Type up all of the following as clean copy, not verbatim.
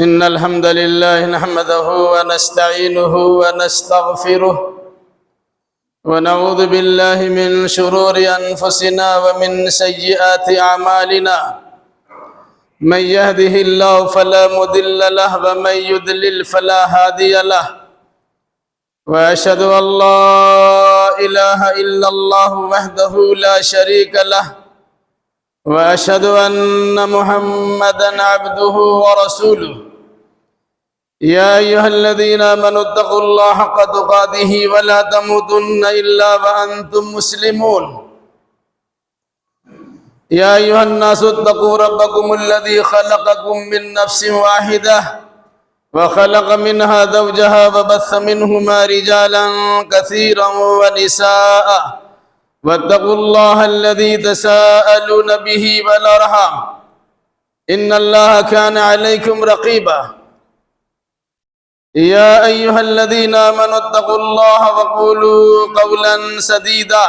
إن الحمد لله نحمده ونستعينه ونستغفره ونعوذ بالله من شرور أنفسنا ومن سيئات أعمالنا من يهده الله فلا مضل له ومن يضلل فلا هادي له وأشهد أن لا إله إلا الله وحده لا شريك له وأشهد أن محمدًا عبده ورسوله يا أيها الذين آمنوا اتقوا الله حق تقاته ولا تموتن إلا وأنتم مسلمون يا أيها الناس اتقوا ربكم الذي خلقكم من نفس واحدة وخلق منها زوجها وبث منهما رجالا كثيرا ونساء واتقوا الله الذي تساءلون به والأرحام إن الله كان عليكم رقيبا يا أيها الذين آمنوا اتقوا الله وقولوا قولا سديدا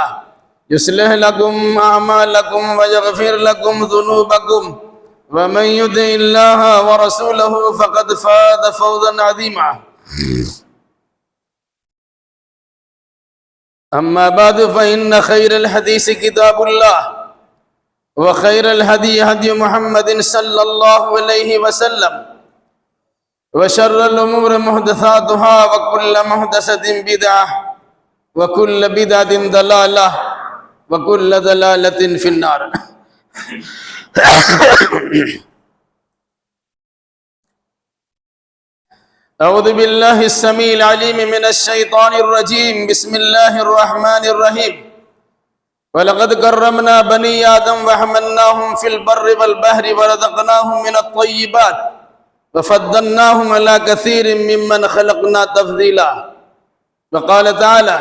يصلح لكم أعمالكم ويغفر لكم ذنوبكم ومن يطع الله ورسوله فقد فاز فوزا عظيما أما بعد فإن خير الحديث كتاب الله وخير الهدي هدي محمد صلى الله عليه وسلم وشر الأمور محدثاتها وكل محدثة بدعة وكل بدعة ضلالة وكل ضلالة في النار أعوذ بالله السميع العليم من الشيطان الرجيم بسم الله الرحمن الرحيم ولقد كرمنا بني آدم وحملناهم في البر والبحر ورزقناهم من الطيبات وفضلناهم على كثير ممن خلقنا تفضيلا وقال تعالى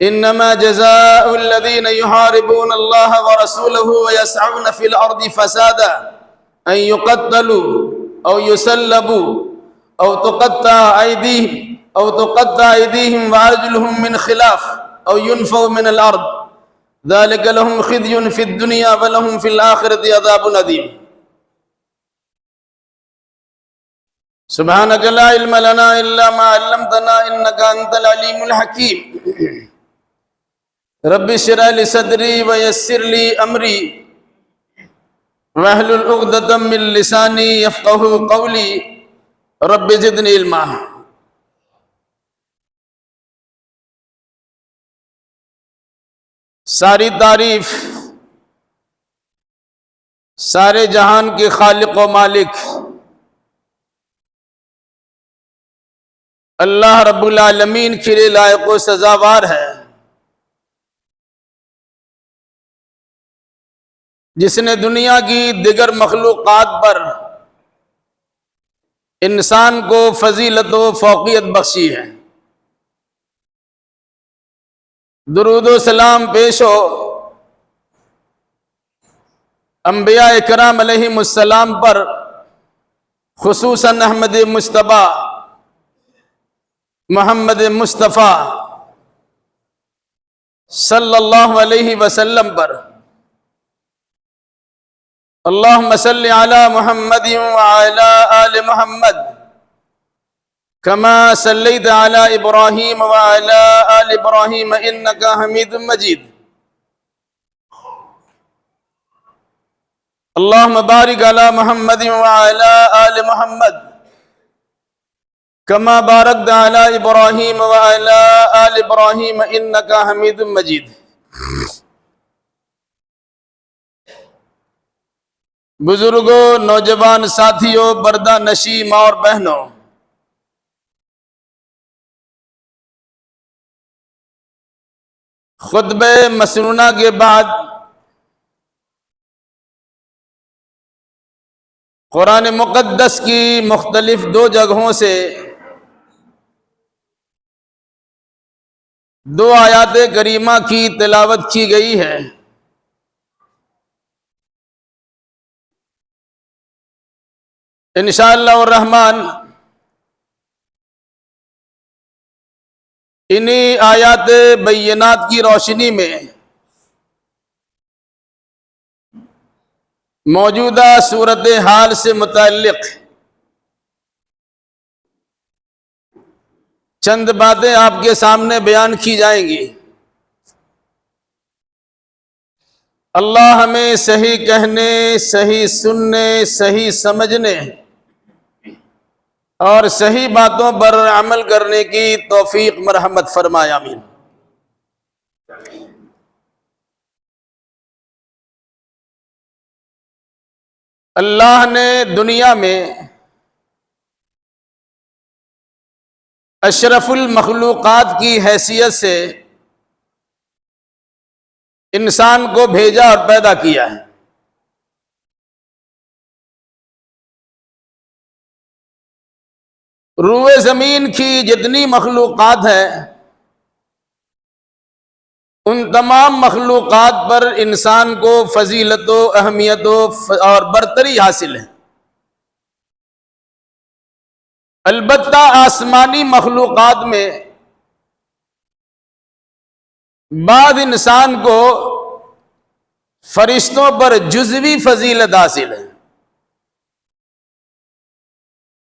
إنما جزاء الذين يحاربون الله ورسوله ويسعون في الأرض فسادا أن يقتلوا أو يسلبوا أو تقطع أيديهم وأرجلهم من خلاف أو ينفوا من الأرض ذلك لهم خزي في الدنيا ولهم في الآخرة عذاب عظيم سبحانك لا علم لنا إلا ما علمتنا إنك أنت العليم الحكيم رب اشرح لي صدري ويسر لي أمري واحلل عقدة من لساني يفقهوا قولي رب زدنی علما ساری تعریف سارے جہان کے خالق و مالک اللہ رب العالمین کے لیے لائق و سزاوار ہے، جس نے دنیا کی دیگر مخلوقات پر انسان کو فضیلت و فوقیت بخشی ہے۔ درود و سلام پیش ہو انبیاء اکرام علیہم السلام پر، خصوصاً احمد مجتبیٰ محمد مصطفیٰ صلی اللہ علیہ وسلم پر۔ اللہم صلی علی محمد وعلی آل محمد کما صلیت علی ابراہیم وعلی آل ابراہیم انکا حمید مجید۔ اللہم بارک علی محمد وعلی آل محمد کما بارکت علی ابراہیم وعلی آل ابراہیم انکا حمید مجید۔ بزرگوں، نوجوان ساتھیوں، پردہ نشی ماں اور بہنوں، خطبہ مسنونہ کے بعد قرآن مقدس کی مختلف دو جگہوں سے دو آیات کریمہ کی تلاوت کی گئی ہے۔ انشاءاللہ الرحمن انہی آیات بینات کی روشنی میں موجودہ صورتحال سے متعلق چند باتیں آپ کے سامنے بیان کی جائیں گی۔ اللہ ہمیں صحیح کہنے، صحیح سننے، صحیح سمجھنے اور صحیح باتوں پر عمل کرنے کی توفیق مرحمت فرمائے، آمین۔ اللہ نے دنیا میں اشرف المخلوقات کی حیثیت سے انسان کو بھیجا اور پیدا کیا ہے۔ روئے زمین کی جتنی مخلوقات ہیں ان تمام مخلوقات پر انسان کو فضیلت و اہمیت اور برتری حاصل ہے۔ البتہ آسمانی مخلوقات میں بعض انسان کو فرشتوں پر جزوی فضیلت حاصل ہے۔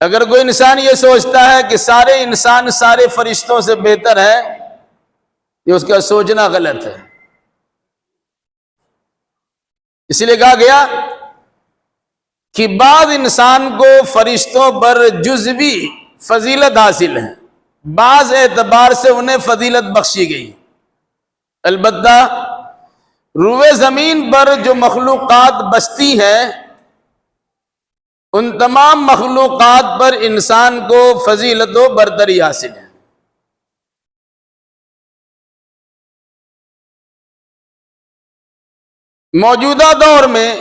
اگر کوئی انسان یہ سوچتا ہے کہ سارے انسان سارے فرشتوں سے بہتر ہے، یہ اس کا سوچنا غلط ہے۔ اس لیے کہا گیا کہ بعض انسان کو فرشتوں پر جزوی فضیلت حاصل ہے، بعض اعتبار سے انہیں فضیلت بخشی گئی۔ البتہ روئے زمین پر جو مخلوقات بستی ہیں ان تمام مخلوقات پر انسان کو فضیلت و برتری حاصل ہے۔ موجودہ دور میں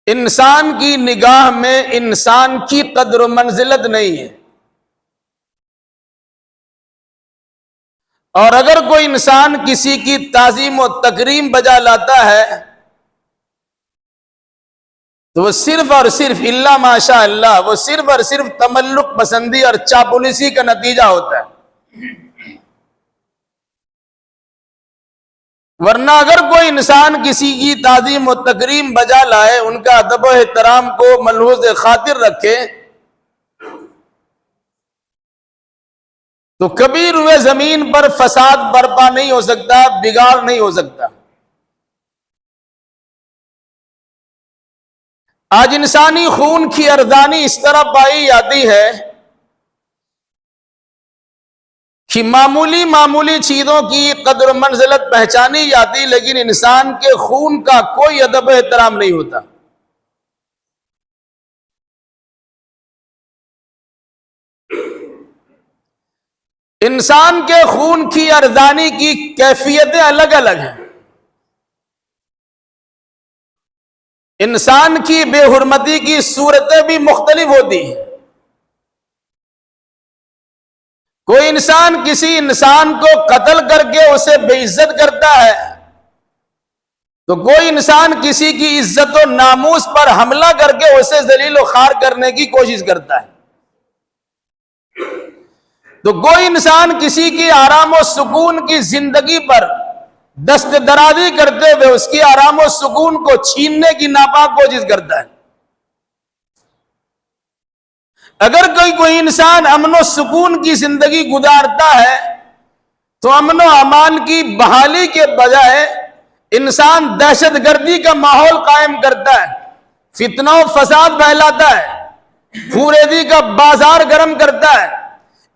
انسان کی نگاہ میں انسان کی قدر و منزلت نہیں ہے، اور اگر کوئی انسان کسی کی تعظیم و تکریم بجا لاتا ہے تو وہ صرف اور صرف الا ماشاء اللہ، وہ صرف اور صرف تملق پسندی اور چاپلوسی کا نتیجہ ہوتا ہے۔ ورنہ اگر کوئی انسان کسی کی تعظیم و تکریم بجا لائے، ان کا ادب و احترام کو ملحوظ خاطر رکھے، تو کبھی روئے زمین پر فساد برپا نہیں ہو سکتا، بگاڑ نہیں ہو سکتا۔ آج انسانی خون کی ارزانی اس طرح پائی جاتی ہے کہ معمولی چیزوں کی قدر و منزلت پہچانی جاتی، لیکن انسان کے خون کا کوئی ادب و احترام نہیں ہوتا۔ انسان کے خون کی ارزانی کی کیفیتیں الگ الگ ہیں۔ انسان کی بے حرمتی کی صورتیں بھی مختلف ہوتی ہیں۔ کوئی انسان کسی انسان کو قتل کر کے اسے بے عزت کرتا ہے، تو کوئی انسان کسی کی عزت و ناموس پر حملہ کر کے اسے ذلیل و خوار کرنے کی کوشش کرتا ہے۔ تو کوئی انسان کسی کی آرام و سکون کی زندگی پر دست درازی کرتے ہوئے اس کی آرام و سکون کو چھیننے کی ناپاک کوشش کرتا ہے۔ اگر کوئی انسان امن و سکون کی زندگی گزارتا ہے تو امن و امان کی بحالی کے بجائے انسان دہشت گردی کا ماحول قائم کرتا ہے، فتنہ و فساد پھیلاتا ہے، خوریزی کا بازار گرم کرتا ہے،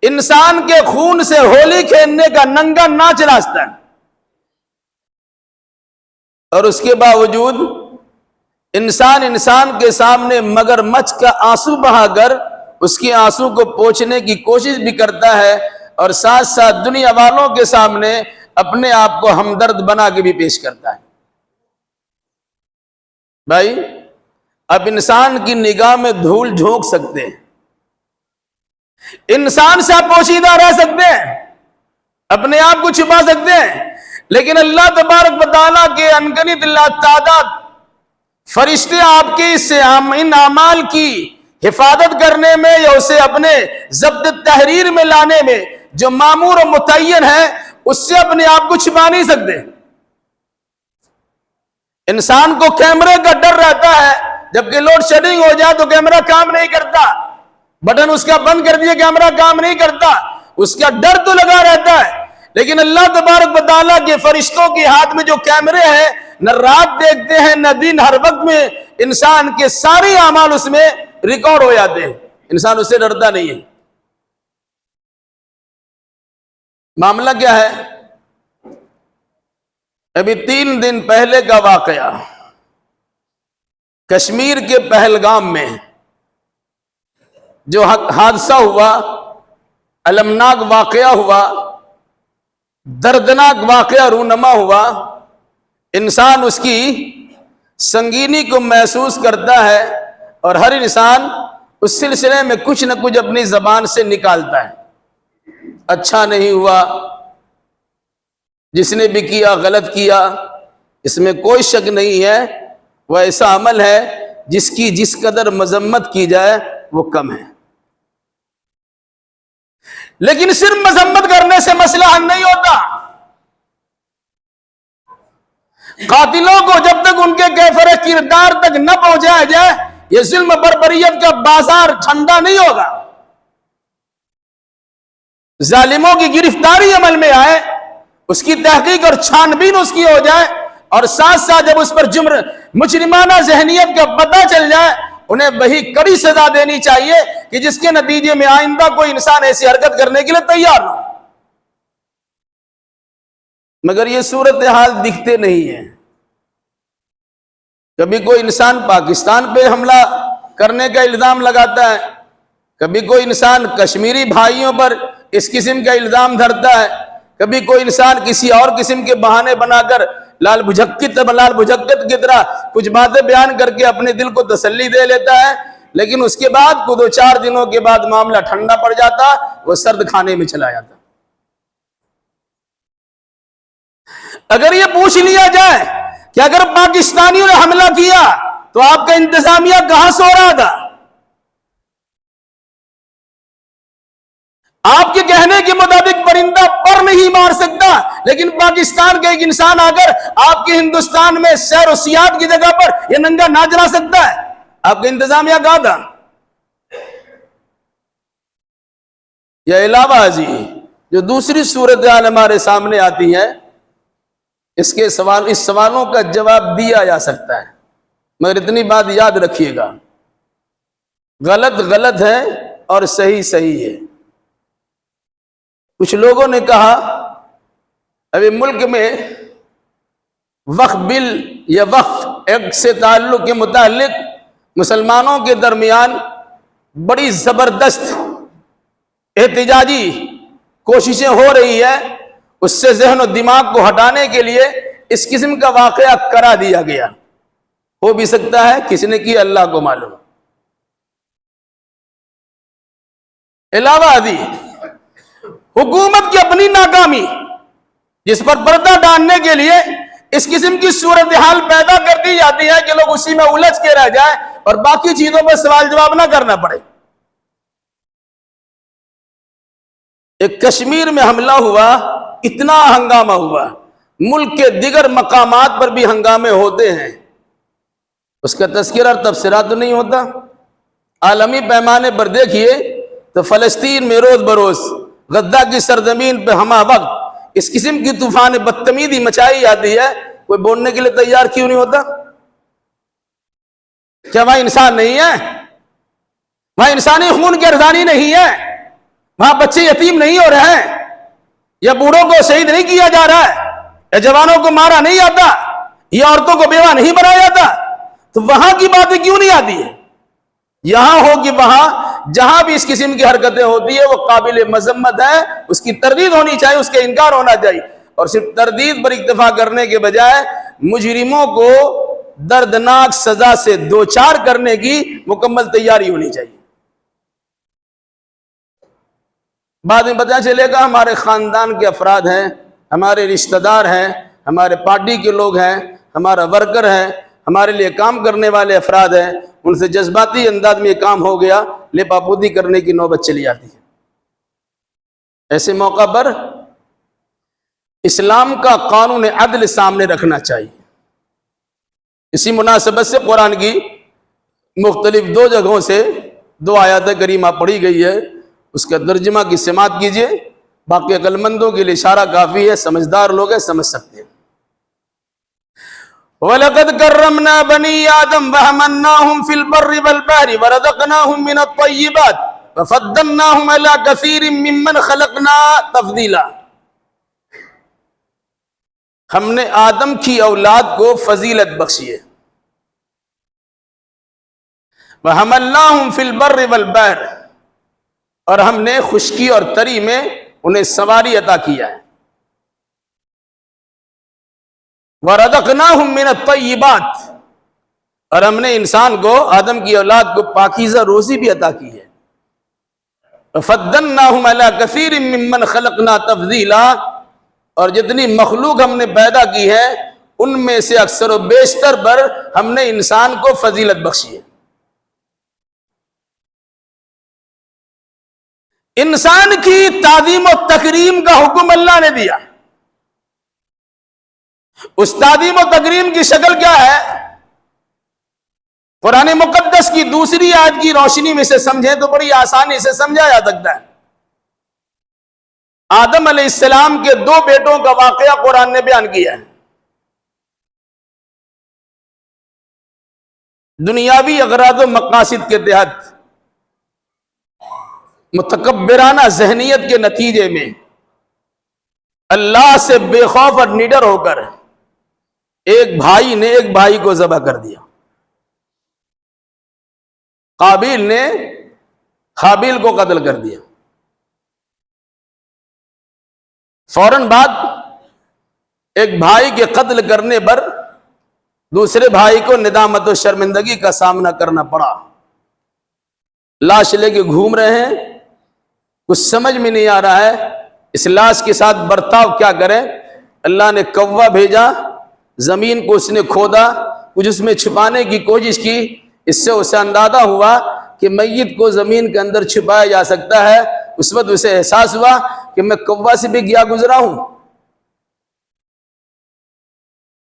انسان کے خون سے ہولی کھیلنے کا ننگا ناچ ناچتا ہے، اور اس کے باوجود انسان کے سامنے مگرمچھ کا آنسو بہا کر اس کے آنسو کو پوچھنے کی کوشش بھی کرتا ہے، اور ساتھ ساتھ دنیا والوں کے سامنے اپنے آپ کو ہمدرد بنا کے بھی پیش کرتا ہے۔ بھائی، اب انسان کی نگاہ میں دھول جھونک سکتے ہیں، انسان سے آپ پوشیدہ رہ سکتے ہیں، اپنے آپ کو چھپا سکتے ہیں، لیکن اللہ تبارک و تعالیٰ کے انگنت تعداد فرشتے آپ کے ان اعمال کی حفاظت کرنے میں یا اسے اپنے ضبط تحریر میں لانے میں جو مامور و متعین ہے، اس سے اپنے آپ کو چھپا نہیں سکتے۔ انسان کو کیمرے کا ڈر رہتا ہے، جبکہ لوڈ شیڈنگ ہو جائے تو کیمرہ کام نہیں کرتا، بٹن اس کا بند کر دیا کیمرہ کام نہیں کرتا، اس کا ڈر تو لگا رہتا ہے، لیکن اللہ تبارک و تعالیٰ کے فرشتوں کے ہاتھ میں جو کیمرے ہیں، نہ رات دیکھتے ہیں نہ دن، ہر وقت میں انسان کے سارے اعمال اس میں ریکارڈ ہو جاتے ہیں، انسان اس سے ڈرتا نہیں ہے۔ معاملہ کیا ہے؟ ابھی 3 دن پہلے کا واقعہ، کشمیر کے پہلگام میں جو حادثہ ہوا، المناک واقعہ ہوا، دردناک واقعہ رونما ہوا، انسان اس کی سنگینی کو محسوس کرتا ہے، اور ہر انسان اس سلسلے میں کچھ نہ کچھ اپنی زبان سے نکالتا ہے۔ اچھا نہیں ہوا، جس نے بھی کیا غلط کیا، اس میں کوئی شک نہیں ہے، وہ ایسا عمل ہے جس کی جس قدر مذمت کی جائے وہ کم ہے۔ لیکن صرف مذمت کرنے سے مسئلہ حل نہیں ہوتا۔ قاتلوں کو جب تک ان کے کیفر کردار تک نہ پہنچایا جائے، یہ ظلم بربریت کا بازار ٹھنڈا نہیں ہوگا۔ ظالموں کی گرفتاری عمل میں آئے، اس کی تحقیق اور چھان بین اس کی ہو جائے، اور ساتھ ساتھ جب اس پر مجرمانہ ذہنیت کا پتہ چل جائے، انہیں وہی کڑی سزا دینی چاہیے کہ جس کے نتیجے میں آئندہ کوئی انسان ایسی حرکت کرنے کے لیے تیار نہ ہو۔ مگر یہ صورتحال دکھتے نہیں ہے۔ کبھی کوئی انسان پاکستان پہ حملہ کرنے کا الزام لگاتا ہے، کبھی کوئی انسان کشمیری بھائیوں پر اس قسم کا الزام دھرتا ہے، کبھی کوئی انسان کسی اور قسم کے بہانے بنا کر لال بھجکت کی طرح کچھ باتیں بیان کر کے اپنے دل کو تسلی دے لیتا ہے، لیکن اس کے بعد 2-4 دنوں کے بعد معاملہ ٹھنڈا پڑ جاتا، وہ سرد کھانے میں چلا جاتا۔ اگر یہ پوچھ لیا جائے کہ اگر پاکستانیوں نے حملہ کیا تو آپ کا انتظامیہ کہاں سو رہا تھا؟ آپ کے کہنے کے مطابق پرندہ پر نہیں مار سکتا، لیکن پاکستان کا ایک انسان آ کر آپ کے ہندوستان میں سیر و سیاحت کی جگہ پر یہ ننگا ناچ چلا سکتا ہے؟ آپ کا انتظامیہ کہاں تھا؟ یہ علاوہ ازیں جو دوسری صورتحال ہمارے سامنے آتی ہے، اس سوالوں کا جواب دیا جا سکتا ہے، مگر اتنی بات یاد رکھیے گا، غلط غلط ہے اور صحیح صحیح ہے۔ کچھ لوگوں نے کہا ابھی ملک میں وقف بل یا وقف ایکٹ سے تعلق کے متعلق مسلمانوں کے درمیان بڑی زبردست احتجاجی کوششیں ہو رہی ہے، اس سے ذہن و دماغ کو ہٹانے کے لیے اس قسم کا واقعہ کرا دیا گیا۔ ہو بھی سکتا ہے کس نے کی، اللہ کو معلوم۔ علاوہ ازیں حکومت کی اپنی ناکامی، جس پر پردہ ڈالنے کے لیے اس قسم کی صورتحال پیدا کر دی جاتی ہے کہ لوگ اسی میں الجھ کے رہ جائیں اور باقی چیزوں پر سوال جواب نہ کرنا پڑے۔ ایک کشمیر میں حملہ ہوا، اتنا ہنگامہ ہوا، ملک کے دیگر مقامات پر بھی ہنگامے ہوتے ہیں، اس کا تذکرہ اور تبصرہ تو نہیں ہوتا۔ عالمی پیمانے پر دیکھیے تو فلسطین میں روز بروز غزہ کی سرزمین پہ ہمہ وقت اس قسم کی طوفان بدتمیزی مچائی جاتی ہے، کوئی بولنے کے لیے تیار کیوں نہیں ہوتا؟ کیا وہاں انسان نہیں ہے؟ وہاں انسانی خون کی ارزانی نہیں ہے؟ وہاں بچے یتیم نہیں ہو رہے ہیں؟ یا بوڑھوں کو شہید نہیں کیا جا رہا ہے؟ یا جوانوں کو مارا نہیں جاتا؟ یا عورتوں کو بیوہ نہیں بنایا جاتا؟ تو وہاں کی باتیں کیوں نہیں آتی ہے؟ یہاں ہو کہ وہاں جہاں بھی اس قسم کی حرکتیں ہوتی ہیں وہ قابل مذمت ہے، اس کی تردید ہونی چاہیے، اس کا انکار ہونا چاہیے، اور صرف تردید پر اکتفا کرنے کے بجائے مجرموں کو دردناک سزا سے دوچار کرنے کی مکمل تیاری ہونی چاہیے۔ بعد میں پتہ چلے گا ہمارے خاندان کے افراد ہیں، ہمارے رشتہ دار ہیں، ہمارے پارٹی کے لوگ ہیں، ہمارا ورکر ہے، ہمارے لیے کام کرنے والے افراد ہیں، ان سے جذباتی انداز میں یہ کام ہو گیا، لیپاپودی کرنے کی نوبت چلی آتی ہے۔ ایسے موقع پر اسلام کا قانون عدل سامنے رکھنا چاہیے۔ اسی مناسبت سے قرآن کی مختلف 2 جگہوں سے 2 آیات کریمہ پڑھی گئی ہے، اس کا ترجمہ کی سماعت کیجئے، باقی عقل مندوں کے لیے اشارہ کافی ہے، سمجھدار لوگ ہیں سمجھ سکتے ہیں۔ وَلَقَدْ كَرَّمْنَا بَنِي آدَمَ وَحَمَلْنَاهُمْ فِي الْبَرِّ وَالْبَحْرِ وَرَزَقْنَاهُمْ مِنَ الطَّيِّبَاتِ وَفَضَّلْنَاهُمْ عَلَى كَثِيرٍ مِّمَّنْ خَلَقْنَا تَفْضِيلًا۔ ہم نے آدم کی اولاد کو فضیلت بخشی ہے۔ وَحَمَلْنَاهُمْ فِي الْبَرِّ وَالْبَحْرِ، اور ہم نے خشکی اور تری میں انہیں سواری عطا کیا ہے۔ وَرَزَقْنَاهُمْ مِنَ الطَّيِّبَاتِ، اور ہم نے انسان کو، آدم کی اولاد کو پاکیزہ روزی بھی عطا کی ہے۔ وَفَضَّلْنَاهُمْ عَلَى كَثِيرٍ مِّمَّنْ خَلَقْنَا تَفْضِيلًا، اور جتنی مخلوق ہم نے پیدا کی ہے ان میں سے اکثر و بیشتر پر ہم نے انسان کو فضیلت بخشی ہے۔ انسان کی تعظیم و تکریم کا حکم اللہ نے دیا۔ اس تعظیم و تکریم کی شکل کیا ہے؟ قرآن مقدس کی دوسری آیت کی روشنی میں سے سمجھیں تو بڑی آسانی سے سمجھا جا سکتا ہے۔ آدم علیہ السلام کے 2 بیٹوں کا واقعہ قرآن نے بیان کیا ہے۔ دنیاوی اغراض و مقاصد کے تحت متکبرانہ ذہنیت کے نتیجے میں اللہ سے بے خوف اور نڈر ہو کر ایک بھائی نے ایک بھائی کو ذبح کر دیا۔ قابیل نے حابیل کو قتل کر دیا۔ فوراً بعد ایک بھائی کے قتل کرنے پر دوسرے بھائی کو ندامت و شرمندگی کا سامنا کرنا پڑا۔ لاش لے کے گھوم رہے ہیں، کچھ سمجھ میں نہیں آ رہا ہے اس لاش کے ساتھ برتاؤ کیا کریں۔ اللہ نے کوا بھیجا، زمین کو اس نے کھودا، کچھ اس میں چھپانے کی کوشش کی، اس سے اسے اندازہ ہوا کہ میت کو زمین کے اندر چھپایا جا سکتا ہے۔ اس وقت اسے احساس ہوا کہ میں کوا سے بھی گیا گزرا ہوں۔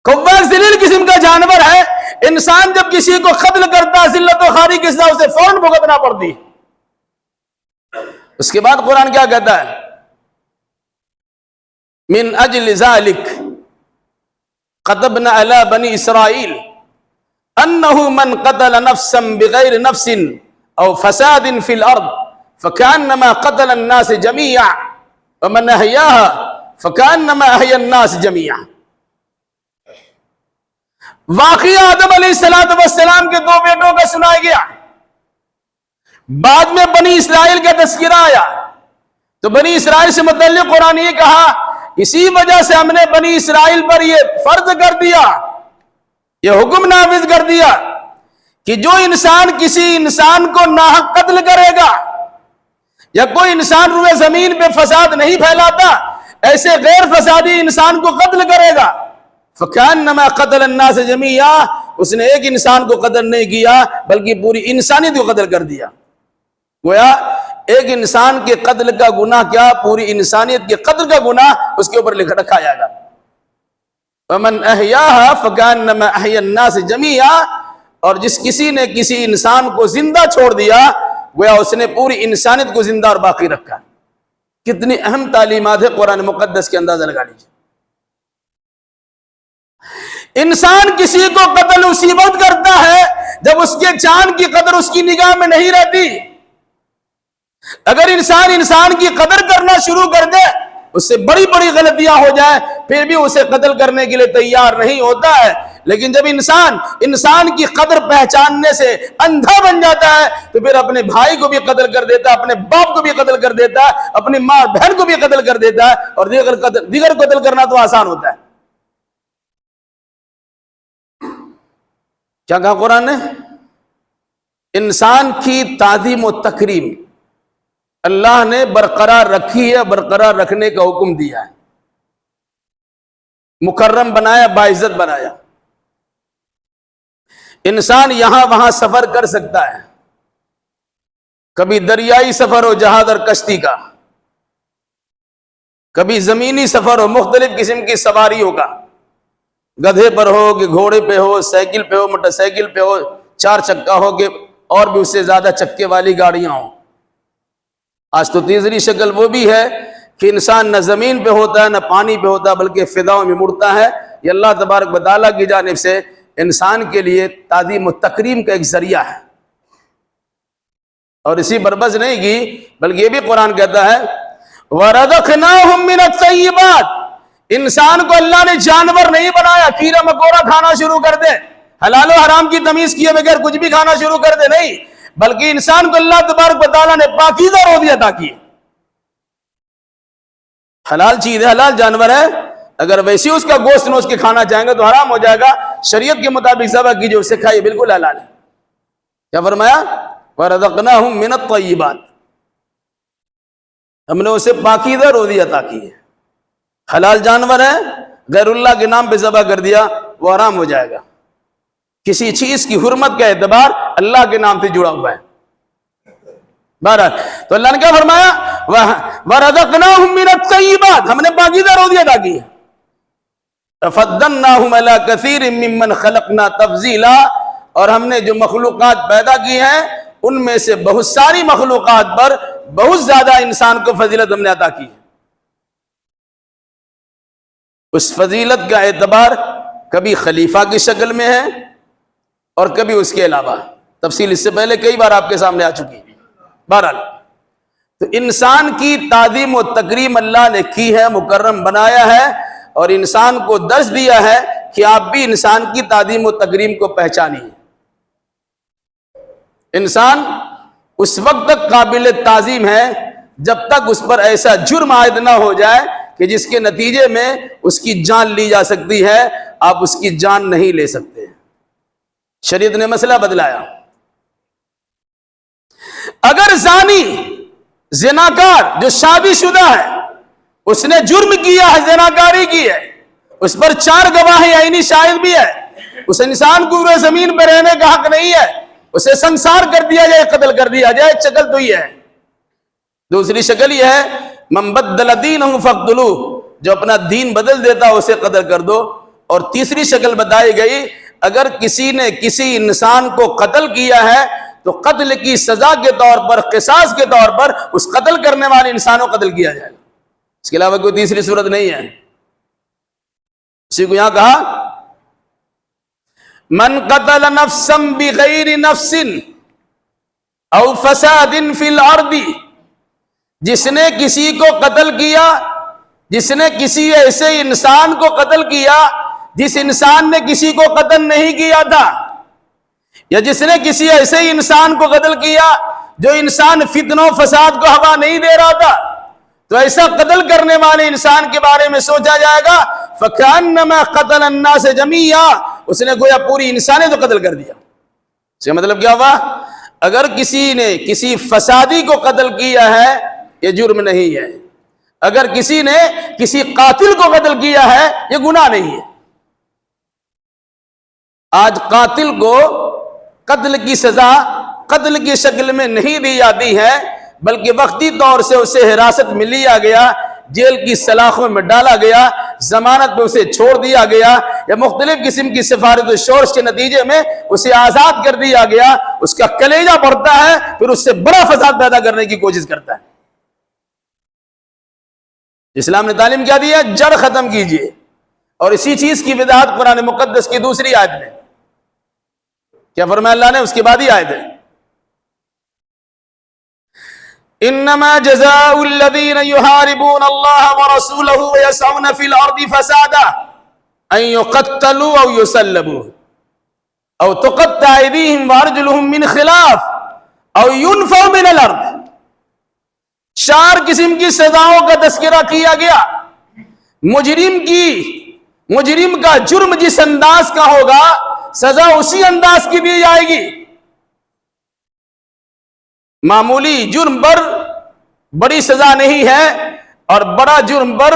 کوا ذلیل قسم کا جانور ہے، انسان جب کسی کو قتل کرتا ہے ذلت و خواری کے ساتھ اسے فوراً بھگتنا پڑتی۔ اس کے بعد قرآن کیا کہتا ہے؟ من اجل ذلک كتبنا على بني اسرائيل انه من قتل نفسا بغير نفس او فساد في الارض فكانما قتل الناس جميعا ومن احياها فكانما احيا الناس جميعا۔ واقعہ آدم علیہ السلام کے 2 بیٹوں کا سنایا گیا، بعد میں بنی اسرائیل کا تذکرہ آیا تو بنی اسرائیل سے متعلق قرآن یہ کہا اسی وجہ سے ہم نے بنی اسرائیل پر یہ فرض کر دیا، یہ حکم نافذ کر دیا کہ جو انسان کسی انسان کو ناحق قتل کرے گا یا کوئی انسان روئے زمین پہ فساد نہیں پھیلاتا، ایسے غیر فسادی انسان کو قتل کرے گا فَكَأَنَّمَا قَتَلَ النَّاسَ جَمِيعًا، اس نے ایک انسان کو قتل نہیں کیا بلکہ پوری انسانیت کو قتل کر دیا۔ گویا ایک انسان کے قتل کا گناہ کیا، پوری انسانیت کے قتل کا گناہ اس کے اوپر لکھ رکھا جائے گا۔ وَمَنْ أَحْيَاهَا فَكَأَنَّمَا أَحْيَا النَّاسَ جَمِيعًا، اور جس کسی نے کسی انسان کو زندہ چھوڑ دیا گویا اس نے پوری انسانیت کو زندہ اور باقی رکھا۔ کتنی اہم تعلیمات ہے قرآن مقدس کے، اندازہ لگا لیجیے۔ انسان کسی کو قتل اسی وقت کرتا ہے جب اس کے جان کی قدر اس کی نگاہ میں نہیں رہتی۔ اگر انسان کی قدر کرنا شروع کر دے، اس سے بڑی بڑی غلطیاں ہو جائیں پھر بھی اسے قتل کرنے کے لیے تیار نہیں ہوتا ہے، لیکن جب انسان کی قدر پہچاننے سے اندھا بن جاتا ہے تو پھر اپنے بھائی کو بھی قتل کر دیتا ہے، اپنے باپ کو بھی قتل کر دیتا ہے، اپنی ماں بہن کو بھی قتل کر دیتا ہے، اور دیگر قتل کرنا تو آسان ہوتا ہے۔ کیا کہا قرآن نے؟ انسان کی تعظیم و تکریم اللہ نے برقرار رکھی ہے، برقرار رکھنے کا حکم دیا ہے، مکرم بنایا، باعزت بنایا۔ انسان یہاں وہاں سفر کر سکتا ہے، کبھی دریائی سفر ہو جہاز اور کشتی کا، کبھی زمینی سفر ہو، مختلف قسم کی سواری ہوگا، گدھے پر ہو کہ گھوڑے پہ ہو، سائیکل پہ ہو، موٹر سائیکل پہ ہو، 4 چکا ہو کہ اور بھی اس سے زیادہ چکے والی گاڑیاں ہوں۔ آج تو تیسری شکل وہ بھی ہے کہ انسان نہ زمین پہ ہوتا ہے نہ پانی پہ ہوتا ہے بلکہ فضاؤں میں مڑتا ہے۔ یہ اللہ تبارک و تعالیٰ کی جانب سے انسان کے لیے تعظیم و تکریم کا ایک ذریعہ ہے۔ اور اسی پر بس نہیں کی بلکہ یہ بھی قرآن کہتا ہے وَرَزَقْنَاهُم مِّنَ الطَّيِّبَاتِ، انسان کو اللہ نے جانور نہیں بنایا کیڑا مکوڑا کھانا شروع کر دے، حلال و حرام کی تمیز کیے بغیر کچھ بھی کھانا شروع کر دے، نہیں، بلکہ انسان کو اللہ تبارک و تعالیٰ نے پاکیزہ روزی عطا کی۔ حلال چیز ہے، حلال جانور ہے، اگر ویسی اس کا گوشت نوچ کے کھانا چاہیں گے تو حرام ہو جائے گا۔ شریعت کے مطابق ذبح کیجئے، اسے کھائیے، بالکل حلال ہے۔ کیا فرمایا؟ وَرَزَقْنَاهُم مِّنَ الطَّيِّبَاتِ، ہم نے اسے پاکیزہ روزی عطا کی ہے۔ حلال جانور ہے، غیر اللہ کے نام پہ ذبح کر دیا وہ حرام ہو جائے گا۔ کسی چیز کی حرمت کا اعتبار اللہ کے نام سے جڑا ہوا ہے۔ بہرحال تو اللہ نے کیا فرمایا؟ وَرَزَقْنَاهُم مِّنَ الطَّيِّبَاتِ، ہم نے پاکیزہ روزی عطا کی ہے۔ فَفَضَّلْنَاهُمْ عَلَىٰ كَثِيرٍ مِّمَّنْ خَلَقْنَا تَفْضِيلًا، اور ہم نے جو مخلوقات پیدا کی ہیں ان میں سے بہت ساری مخلوقات پر بہت زیادہ انسان کو فضیلت ہم نے عطا کی ہے۔ اس فضیلت کا اعتبار کبھی خلیفہ کی شکل میں ہے اور کبھی اس کے علاوہ، تفصیل اس سے پہلے کئی بار آپ کے سامنے آ چکی ہے۔ بہرحال تو انسان کی تعظیم و تکریم اللہ نے کی ہے، مکرم بنایا ہے، اور انسان کو درس دیا ہے کہ آپ بھی انسان کی تعظیم و تکریم کو پہچانیے۔ انسان اس وقت تک قابل تعظیم ہے جب تک اس پر ایسا جرم عائد نہ ہو جائے کہ جس کے نتیجے میں اس کی جان لی جا سکتی ہے، آپ اس کی جان نہیں لے سکتے۔ شریعت نے مسئلہ بدلایا۔ اگر زانی، زناکار جو شادی شدہ ہے، اس نے جرم کیا ہے، زناکاری کی ہے، اس پر 4 گواہ عینی شاہد بھی ہے، اس انسان کو پورے زمین پہ رہنے کا حق نہیں ہے، اسے سنسار کر دیا جائے، قتل کر دیا جائے۔ ایک شکل تو یہ ہے۔ دوسری شکل یہ ہے من بدل دینہ فاقتلوہ، جو اپنا دین بدل دیتا اسے قتل کر دو۔ اور تیسری شکل بتائی گئی اگر کسی نے کسی انسان کو قتل کیا ہے تو قتل کی سزا کے طور پر، قصاص کے طور پر اس قتل کرنے والے انسان کو قتل کیا جائے گا۔ اس کے علاوہ کوئی تیسری صورت نہیں ہے۔ اسی کو یہاں کہا من قتل نفسا بغیر نفس او فساد فی الارض، جس نے کسی کو قتل کیا، جس نے کسی ایسے انسان کو قتل کیا جس انسان نے کسی کو قتل نہیں کیا تھا، یا جس نے کسی ایسے انسان کو قتل کیا جو انسان فتنہ و فساد کو ہوا نہیں دے رہا تھا، تو ایسا قتل کرنے والے انسان کے بارے میں سوچا جائے گا فَكَأَنَّمَا قَتَلَ النَّاسَ جَمِيعًا، اس نے گویا پوری انسانیت کو قتل کر دیا۔ اس کا مطلب کیا ہوا؟ اگر کسی نے کسی فسادی کو قتل کیا ہے یہ جرم نہیں ہے، اگر کسی نے کسی قاتل کو قتل کیا ہے یہ گناہ نہیں ہے۔ آج قاتل کو قتل کی سزا قتل کی شکل میں نہیں دی جاتی ہے، بلکہ وقتی طور سے اسے حراست میں لیا گیا، جیل کی سلاخوں میں ڈالا گیا، ضمانت پہ اسے چھوڑ دیا گیا، یا مختلف قسم کی سفارش و شورش کے نتیجے میں اسے آزاد کر دیا گیا۔ اس کا کلیجہ بڑھتا ہے، پھر اس سے بڑا فساد پیدا کرنے کی کوشش کرتا ہے۔ اسلام نے تعلیم کیا دی ہے؟ جڑ ختم کیجئے، اور اسی چیز کی وضاحت قرآن مقدس کی دوسری آیت میں کیا فرمایا اللہ نے؟ اس کے بعد ہی آیت ہے انما جزاء الذين يحاربون الله ورسوله ويسعون في الارض فسادا ان يقتلوا او يسلبوا او تقطع ايديهم وارجلهم من خلاف او ينفوا من الارض۔ 4 قسم کی سزاؤں کا تذکرہ کیا گیا۔ مجرم کا جرم جس انداز کا ہوگا سزا اسی انداز کی دی جائے گی۔ معمولی جرم پر بڑی سزا نہیں ہے اور بڑا جرم پر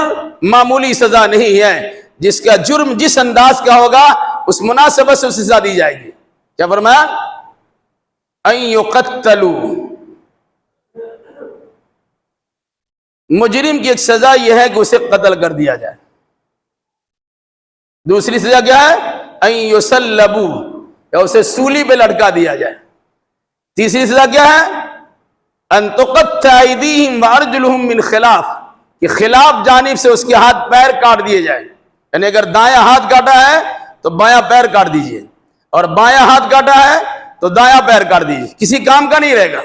معمولی سزا نہیں ہے، جس کا جرم جس انداز کا ہوگا اس مناسبت سے سزا دی جائے گی۔ کیا فرمایا؟ ان یقتلوا، مجرم کی ایک سزا یہ ہے کہ اسے قتل کر دیا جائے۔ دوسری سزا کیا ہے؟ ان یسلبوا، یا اسے سولی پہ لٹکا دیا جائے۔ تیسری سزا کیا ہے؟ ان تقطع ایدیہم وارجلہم من خلاف، کہ خلاف جانب سے اس کے ہاتھ پیر کاٹ دیے جائیں، یعنی اگر دایاں ہاتھ کاٹا ہے تو بایاں پیر کاٹ دیجئے، اور بایاں ہاتھ کاٹا ہے تو دایاں پیر کاٹ دیجئے، کسی کام کا نہیں رہے گا۔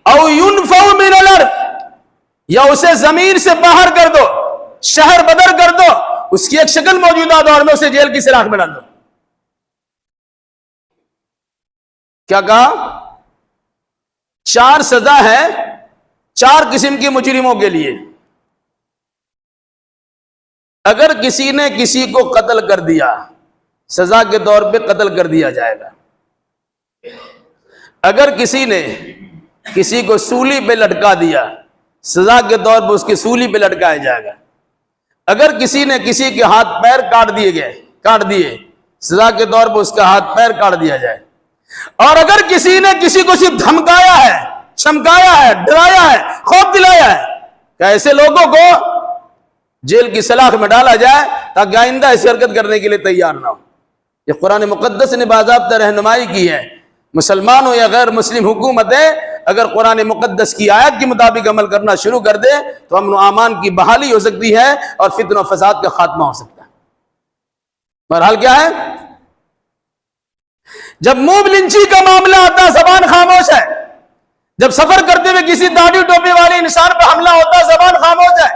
او ينفوا من الارض، یا اسے زمین سے باہر کر دو، شہر بدر کر دو، اس کی ایک شکل موجودہ دور میں اسے جیل کی سلاخ میں ڈال دو۔ کیا کہا؟ 4 سزا ہے 4 قسم کے مجرموں کے لیے۔ اگر کسی نے کسی کو قتل کر دیا، سزا کے طور پہ قتل کر دیا جائے گا۔ اگر کسی نے کسی کو سولی پہ لٹکا دیا، سزا کے طور پہ اس کی سولی پہ لٹکایا جائے گا۔ اگر کسی نے کسی کے ہاتھ پیر کاٹ دیے، سزا کے طور پہ اس کا ہاتھ پیر کاٹ دیا جائے۔ اور اگر کسی نے کسی کو صرف دھمکایا ہے، چمکایا ہے، ڈرایا ہے، خوف دلایا ہے، کہ ایسے لوگوں کو جیل کی سلاخ میں ڈالا جائے تاکہ آئندہ ایسی حرکت کرنے کے لیے تیار نہ ہو۔ یہ قرآن مقدس نے باضابطہ رہنمائی کی ہے۔ مسلمان ہو یا غیر مسلم حکومتیں اگر قرآن مقدس کی آیت کے مطابق عمل کرنا شروع کر دے تو امن و امان کی بحالی ہو سکتی ہے اور فتنہ و فساد کا خاتمہ ہو سکتا ہے۔ بہرحال کیا ہے؟ جب موب لنچی کا معاملہ آتا ہے زبان خاموش ہے، جب سفر کرتے ہوئے کسی داڑھی ٹوپی والے انسان پر حملہ ہوتا ہے زبان خاموش ہے،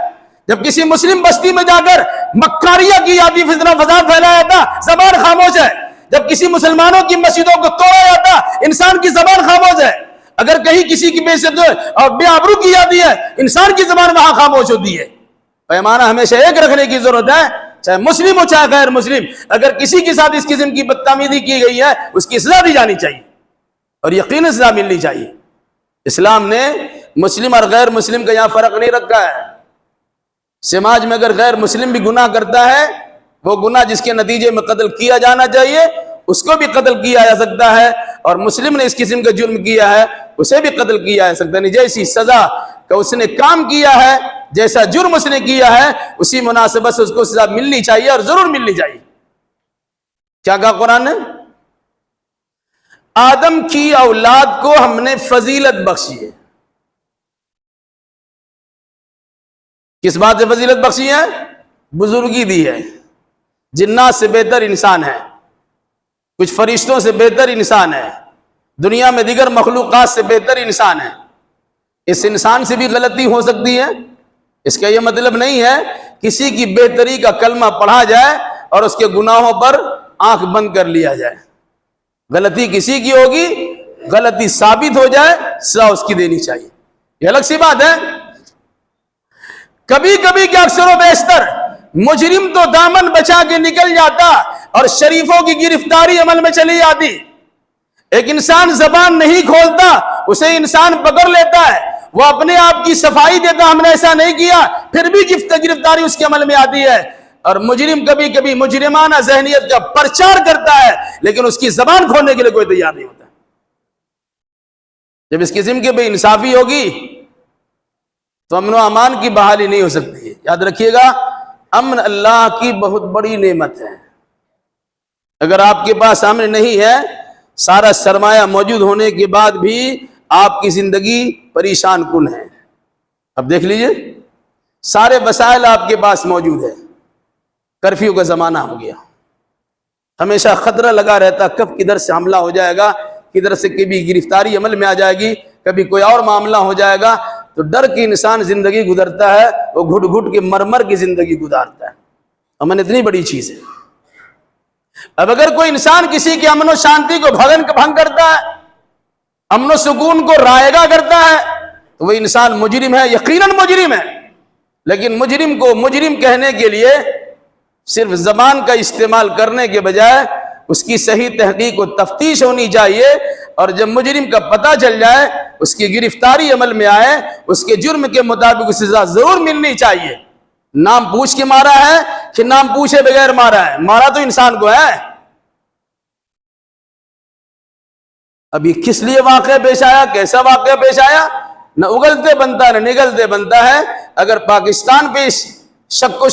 جب کسی مسلم بستی میں جا کر مکاریاں کی جاتی، فتنہ فساد پھیلایا جاتا، زبان خاموش ہے، جب کسی مسلمانوں کی مسجدوں کو توڑا جاتا انسان کی زبان خاموش ہے، اگر کہیں کسی کی بے عزتی اور بے آبرو کی جاتی ہے انسان کی زبان وہاں خاموش ہوتی ہے۔ پیمانہ ہمیشہ ایک رکھنے کی ضرورت ہے، چاہے مسلم ہو چاہے غیر مسلم، اگر کسی کے ساتھ اس قسم کی بدتمیزی کی گئی ہے اس کی سزا دی جانی چاہیے اور یقیناً سزا ملنی چاہیے۔ اسلام نے مسلم اور غیر مسلم کا یہاں فرق نہیں رکھا ہے۔ سماج میں اگر غیر مسلم بھی گناہ کرتا ہے، وہ گناہ جس کے نتیجے میں قتل کیا جانا چاہیے اس کو بھی قتل کیا جا سکتا ہے، اور مسلم نے اس قسم کا جرم کیا ہے اسے بھی قتل کیا جا سکتا ہے۔ جیسی سزا کہ اس نے کام کیا ہے، جیسا جرم اس نے کیا ہے، اسی مناسبت سے اس کو سزا ملنی چاہیے اور ضرور ملنی چاہیے۔ کیا کہا قرآن نے؟ آدم کی اولاد کو ہم نے فضیلت بخشی ہے۔ کس بات سے فضیلت بخشی ہے؟ بزرگی دی ہے۔ جنات سے بہتر انسان ہے، کچھ فرشتوں سے بہتر انسان ہے، دنیا میں دیگر مخلوقات سے بہتر انسان ہے۔ اس انسان سے بھی غلطی ہو سکتی ہے، اس کا یہ مطلب نہیں ہے کسی کی بہتری کا کلمہ پڑھا جائے اور اس کے گناہوں پر آنکھ بند کر لیا جائے۔ غلطی کسی کی ہوگی، غلطی ثابت ہو جائے سزا اس کی دینی چاہیے، یہ الگ سی بات ہے۔ کبھی کبھی کہ اکثر و بیشتر مجرم تو دامن بچا کے نکل جاتا اور شریفوں کی گرفتاری عمل میں چلی جاتی۔ ایک انسان زبان نہیں کھولتا، اسے انسان پکڑ لیتا ہے، وہ اپنے آپ کی صفائی دیتا ہم نے ایسا نہیں کیا، پھر بھی گرفتاری اس کے عمل میں آتی ہے۔ اور مجرم کبھی کبھی مجرمانہ ذہنیت کا پرچار کرتا ہے لیکن اس کی زبان کھولنے کے لیے کوئی تیار نہیں ہوتا۔ جب اس قسم کی بے انصافی ہوگی تو امن و امان کی بحالی نہیں ہو سکتی ہے۔ یاد رکھیے گا، امن اللہ کی بہت بڑی نعمت ہے۔ اگر آپ کے پاس امن نہیں ہے، سارا سرمایہ موجود ہونے کے بعد بھی آپ کی زندگی پریشان کن ہے۔ اب دیکھ لیجئے، سارے وسائل آپ کے پاس موجود ہے، کرفیو کا زمانہ ہو گیا، ہمیشہ خطرہ لگا رہتا کب کدھر سے حملہ ہو جائے گا، کدھر سے کبھی گرفتاری عمل میں آ جائے گی، کبھی کوئی اور معاملہ ہو جائے گا، تو ڈر کی انسان زندگی گزرتا ہے، وہ گھٹ گھٹ کے مرمر کی زندگی گزارتا ہے۔ امن اتنی بڑی چیز ہے۔ اب اگر کوئی انسان کسی کے امن و شانتی کو بھنگ کرتا ہے، امن و سکون کو رائیگاں کرتا ہے، تو وہ انسان مجرم ہے، یقیناً مجرم ہے۔ لیکن مجرم کو مجرم کہنے کے لیے صرف زبان کا استعمال کرنے کے بجائے اس کی صحیح تحقیق و تفتیش ہونی چاہیے، اور جب مجرم کا پتہ چل جائے، اس کی گرفتاری عمل میں آئے، اس کے جرم کے مطابق سزا ضرور ملنی چاہیے۔ نام پوچھ کے مارا ہے کہ نام پوچھے بغیر مارا ہے؟ مارا تو انسان کو ہے۔ ابھی کس لیے واقعہ پیش آیا، کیسا واقعہ پیش آیا، نہ اگلتے بنتا نہ نگلتے بنتا ہے۔ اگر پاکستان پہ شک و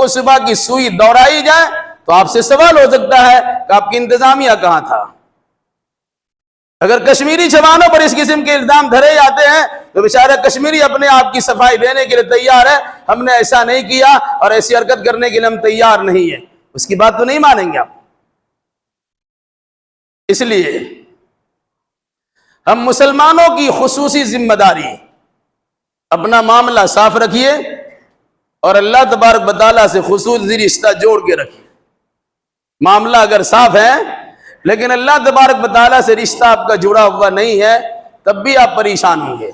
شبہ کی سوئی دوڑائی جائے تو آپ سے سوال ہو سکتا ہے کہ آپ کی انتظامیہ کہاں تھا؟ اگر کشمیری جوانوں پر اس قسم کے الزام دھرے جاتے ہیں تو بیچارہ کشمیری اپنے آپ کی صفائی دینے کے لیے تیار ہے، ہم نے ایسا نہیں کیا اور ایسی حرکت کرنے کے لیے ہم تیار نہیں ہیں، اس کی بات تو نہیں مانیں گے آپ۔ اس لیے ہم مسلمانوں کی خصوصی ذمہ داری، اپنا معاملہ صاف رکھیے اور اللہ تبارک و تعالیٰ سے خصوصی رشتہ جوڑ کے رکھیے۔ معاملہ اگر صاف ہے لیکن اللہ تبارک و تعالیٰ سے رشتہ آپ کا جڑا ہوا نہیں ہے تب بھی آپ پریشان ہوں گے،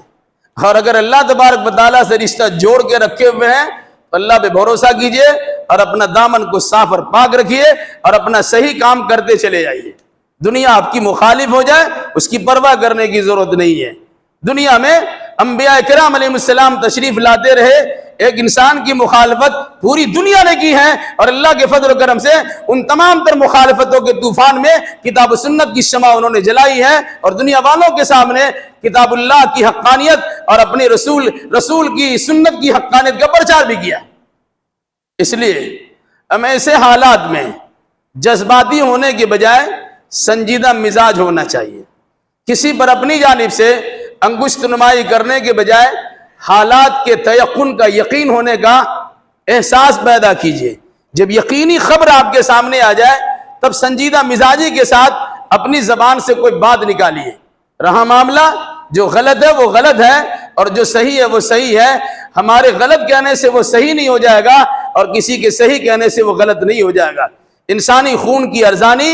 اور اگر اللہ تبارک و تعالیٰ سے رشتہ جوڑ کے رکھے ہوئے ہیں تو اللہ پہ بھروسہ کیجئے اور اپنا دامن کو صاف اور پاک رکھیے اور اپنا صحیح کام کرتے چلے جائیے۔ دنیا آپ کی مخالف ہو جائے اس کی پرواہ کرنے کی ضرورت نہیں ہے۔ دنیا میں انبیاء کرام علیہ السلام تشریف لاتے رہے، ایک انسان کی مخالفت پوری دنیا نے کی ہے، اور اللہ کے فضل و کرم سے ان تمام تر مخالفتوں کے طوفان میں کتاب و سنت کی شمع انہوں نے جلائی ہے اور دنیا والوں کے سامنے کتاب اللہ کی حقانیت اور اپنے رسول کی سنت کی حقانیت کا پرچار بھی کیا۔ اس لیے ہم ایسے حالات میں جذباتی ہونے کے بجائے سنجیدہ مزاج ہونا چاہیے۔ کسی پر اپنی جانب سے انگشت نمائی کرنے کے بجائے حالات کے تیقن کا، یقین ہونے کا احساس پیدا کیجئے۔ جب یقینی خبر آپ کے سامنے آ جائے تب سنجیدہ مزاجی کے ساتھ اپنی زبان سے کوئی بات نکالیے۔ رہا معاملہ جو غلط ہے وہ غلط ہے اور جو صحیح ہے وہ صحیح ہے۔ ہمارے غلط کہنے سے وہ صحیح نہیں ہو جائے گا اور کسی کے صحیح کہنے سے وہ غلط نہیں ہو جائے گا۔ انسانی خون کی ارزانی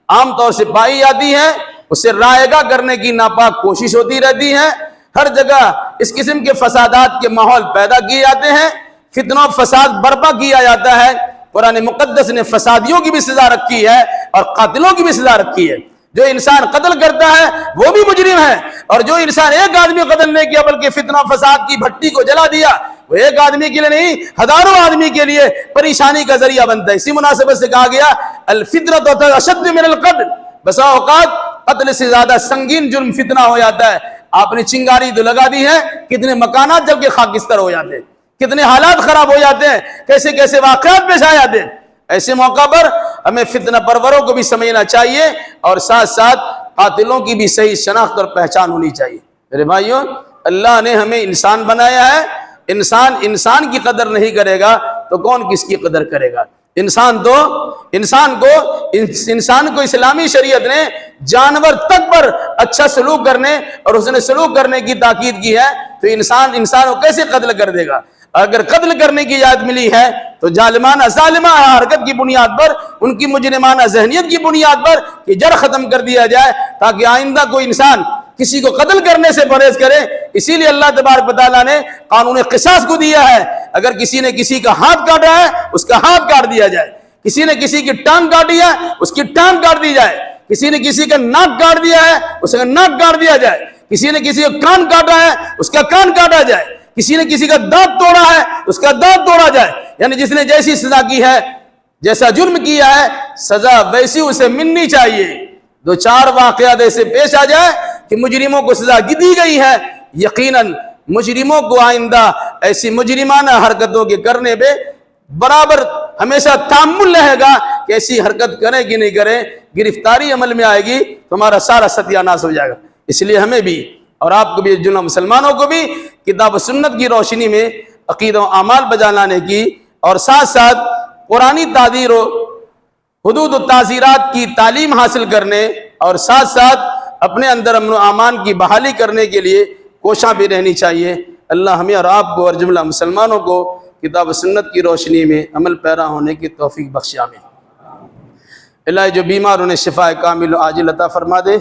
عام طور سے پائی جاتی ہے، اسے رائے گاہ کرنے کی ناپاک کوشش ہوتی رہتی ہے۔ ہر جگہ اس قسم کے فسادات کے ماحول پیدا کیے جاتے ہیں، فتنہ و فساد برپا کیا جاتا ہے۔ قرآن مقدس نے فسادیوں کی بھی سزا رکھی ہے اور قاتلوں کی بھی سزا رکھی ہے۔ جو انسان قتل کرتا ہے وہ بھی مجرم ہے، اور جو انسان ایک آدمی قتل نہیں کیا بلکہ فتنہ و فساد کی بھٹی کو جلا دیا وہ ایک آدمی کے لیے نہیں ہزاروں آدمی کے لیے پریشانی کا ذریعہ بنتا ہے۔ اسی مناسبت سے کہا گیا الفتنۃ اشد من القتل، بسا اوقات قتل سے زیادہ سنگین جرم فتنہ ہو جاتا ہے۔ آپ نے چنگاری تو لگا دی ہے، کتنے مکانات جل کے خاکستر ہو جاتے ہیں، کتنے حالات خراب ہو جاتے ہیں، کیسے کیسے واقعات پیش آ جاتے ہیں۔ ایسے موقع پر ہمیں فتنہ پروروں کو بھی سمجھنا چاہیے اور ساتھ ساتھ قاتلوں کی بھی صحیح شناخت اور پہچان ہونی چاہیے۔ میرے بھائیوں، اللہ نے ہمیں انسان بنایا ہے، انسان کی قدر نہیں کرے گا تو کون کس کی قدر کرے گا؟ انسان کو اسلامی شریعت نے جانور تک پر اچھا سلوک کرنے اور حسن سلوک کرنے کی تاکید کی ہے، تو انسان کو کیسے قتل کر دے گا؟ اگر قتل کرنے کی اجازت ملی ہے تو ظالمانہ حرکت کی بنیاد پر، ان کی مجرمانہ ذہنیت کی بنیاد پر کہ جڑ ختم کر دیا جائے تاکہ آئندہ کوئی انسان کسی کو قتل کرنے سے پرہیز کرے۔ اسی لیے اللہ تبارک و تعالیٰ نے قانون قصاص کو دیا ہے، اگر کسی نے کسی کا ہاتھ کاٹا ہے اس کا ہاتھ کاٹ دیا جائے، کسی نے کسی کی ٹانگ کاٹی ہے اس کی ٹانگ کاٹ دی جائے، کسی نے کسی کا ناک کاٹ دیا ہے اس کا ناک کاٹ دیا جائے، کسی نے کسی کا کان کاٹا ہے اس کا کان کاٹا جائے، کسی نے کسی کا دانت توڑا ہے اس کا دانت توڑا جائے۔ یعنی جس نے جیسی سزا کی ہے، جیسا جرم کیا ہے، سزا ویسی اسے ملنی چاہیے۔ دو چار واقعات ایسے پیش آ جائے کہ مجرموں کو سزا دی گئی ہے، یقیناً مجرموں کو آئندہ ایسی مجرمانہ حرکتوں کے کرنے پہ برابر ہمیشہ تحمل رہے گا کہ ایسی حرکت کرے کہ نہیں کرے، گرفتاری عمل میں آئے گی تو ہمارا سارا ستیہ ناش ہو جائے گا۔ اس لیے ہمیں بھی اور آپ کو بھی، جملہ مسلمانوں کو بھی کتاب و سنت کی روشنی میں عقیدہ و اعمال بجا لانے کی اور ساتھ ساتھ قرآنی تعزیر و حدود و تعزیرات کی تعلیم حاصل کرنے اور ساتھ ساتھ اپنے اندر امن و امان کی بحالی کرنے کے لیے کوشاں بھی رہنی چاہیے۔ اللہ ہمیں اور آپ کو اور جملہ مسلمانوں کو کتاب و سنت کی روشنی میں عمل پیرا ہونے کی توفیق بخشے، آمین۔ الہی جو بیمار انہیں شفا کامل و عاجل عطا فرما دے،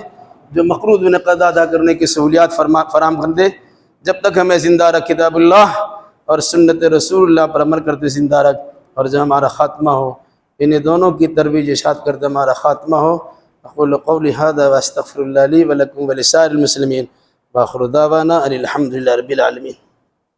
جو مقروض انہیں قضا ادا کرنے کی سہولیات فراہم کر دے۔ جب تک ہمیں زندہ رکھ کتاب اللہ اور سنت رسول اللہ پر عمل کرتے زندہ رکھ، اور جب ہمارا خاتمہ ہو انہیں دونوں کی ترویج اشاعت کرتے ہمارا خاتمہ ہو۔ اقول قولی ھذا واستغفر اللہ لی ولکم ولسائر المسلمین، وآخر دعوانا ان الحمد للہ رب العالمین۔